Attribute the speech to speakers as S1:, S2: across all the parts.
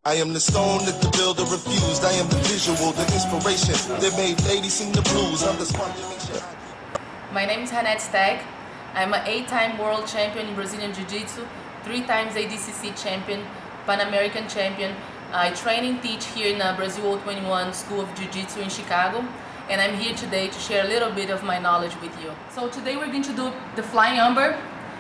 S1: I am the stone that the builder refused. I am the visual, the inspiration that made ladies sing the blues. I'm the spontaneous.
S2: My name is Hanette Steg. I'm an 8-time world champion in Brazilian Jiu-Jitsu, 3 times ADCC champion, Pan-American champion. I train and teach here in Brazil 21 School of Jiu-Jitsu in Chicago, and I'm here today to share a little bit of my knowledge with you. So today we're going to do the flying umber.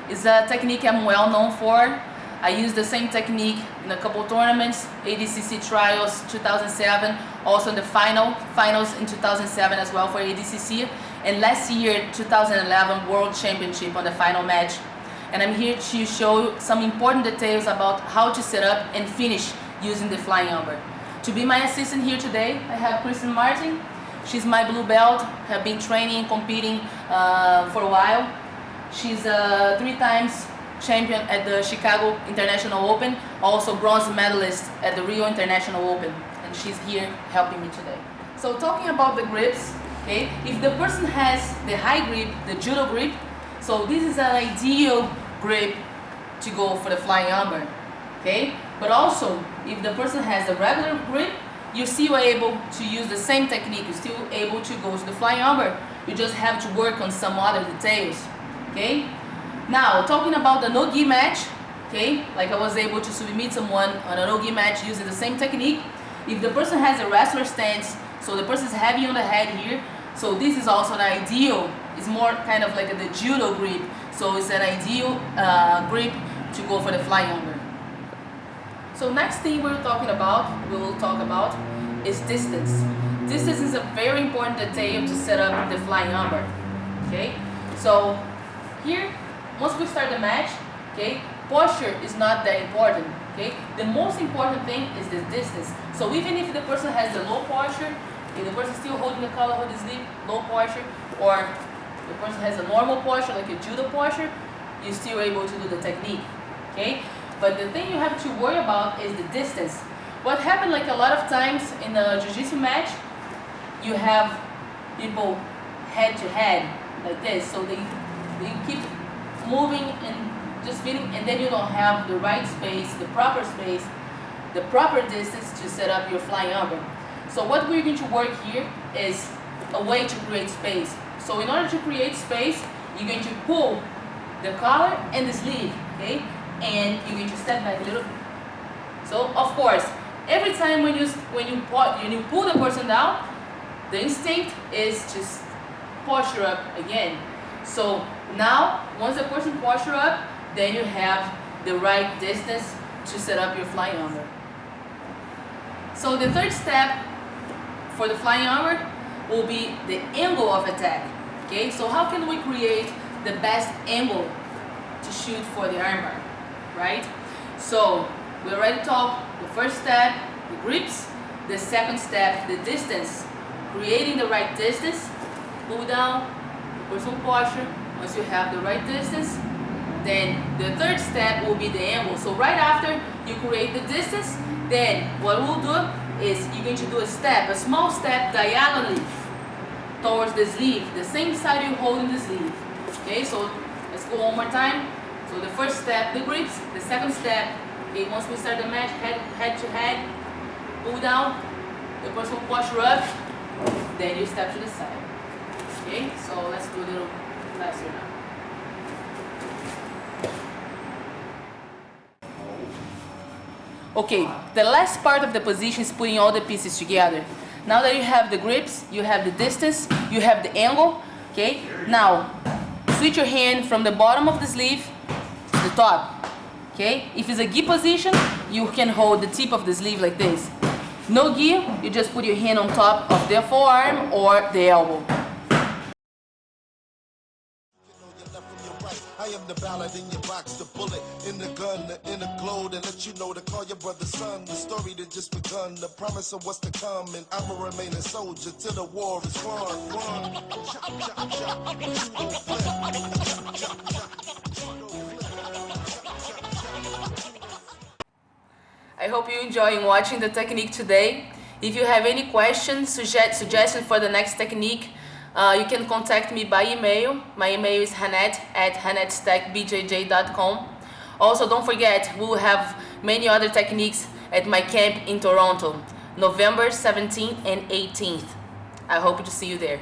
S2: It's a technique I'm well known for. I used the same technique in a couple tournaments, ADCC trials 2007, also in the finals in 2007 as well for ADCC, and last year 2011 World Championship on the final match. And I'm here to show some important details about how to set up and finish using the flying umber. To be my assistant here today, I have Kristen Martin. She's my blue belt, have been training and competing for a while. She's 3 times champion at the Chicago International Open, also bronze medalist at the Rio International Open, and she's here helping me today. So talking about the grips, okay, if the person has the high grip, the judo grip, so this is an ideal grip to go for the flying umber, okay? But also, if the person has a regular grip, you're still able to use the same technique, you're still able to go to the flying umber, you just have to work on some other details, okay? Now, talking about the no-gi match, okay, like I was able to submit someone on a no-gi match using the same technique. If the person has a wrestler stance, so the person is heavy on the head here, so this is also an ideal, it's more kind of like the judo grip, so it's an ideal grip to go for the flying umber. So next thing we will talk about is distance. Distance is a very important detail to set up the flying umber, okay? So here, once we start the match, okay, posture is not that important, okay? The most important thing is the distance. So even if the person has the low posture, if the person is still holding the collar, holding the sleeve, low posture, or the person has a normal posture, like a judo posture, you're still able to do the technique, okay? But the thing you have to worry about is the distance. What happened like a lot of times in a jiu-jitsu match, you have people head to head like this, so they keep moving and just feeling, and then you don't have the right space, the proper distance to set up your flying umber. So what we're going to work here is a way to create space. So in order to create space, you're going to pull the collar and the sleeve, okay? And you're going to step back a little bit. So of course, every time when you pull the person down, the instinct is to posture up again. So now, once the person posture up, then you have the right distance to set up your flying umber. So the third step for the flying umber will be the angle of attack. Okay, so how can we create the best angle to shoot for the armbar, right? So we already talked the first step, the grips, the second step, the distance, creating the right distance, pull down, personal posture. Once you have the right distance, then the third step will be the angle. So right after you create the distance, then what we'll do is you're going to do a small step diagonally towards the sleeve, the same side you're holding the sleeve. Okay, so let's go one more time. So the first step, the grips, the second step, okay, once we start the match, head to head, pull down, the person will posture up, then you step to the side. Okay, so let's do a little faster now. Okay, the last part of the position is putting all the pieces together. Now that you have the grips, you have the distance, you have the angle, okay? Now, switch your hand from the bottom of the sleeve to the top, okay? If it's a gi position, you can hold the tip of the sleeve like this. No gi, you just put your hand on top of the forearm or the elbow.
S1: I am the ballad in your box, the bullet in the gun, the inner glow to let you know to call your brother son. The story that just begun, the promise of what's to come, and I'ma remain a soldier till the war is won.
S2: I hope you enjoy watching the technique today. If you have any questions, suggestions for the next technique, you can contact me by email. My email is hanette@hanetteStegBJJ.com. Also, don't forget, we will have many other techniques at my camp in Toronto, November 17th and 18th. I hope to see you there.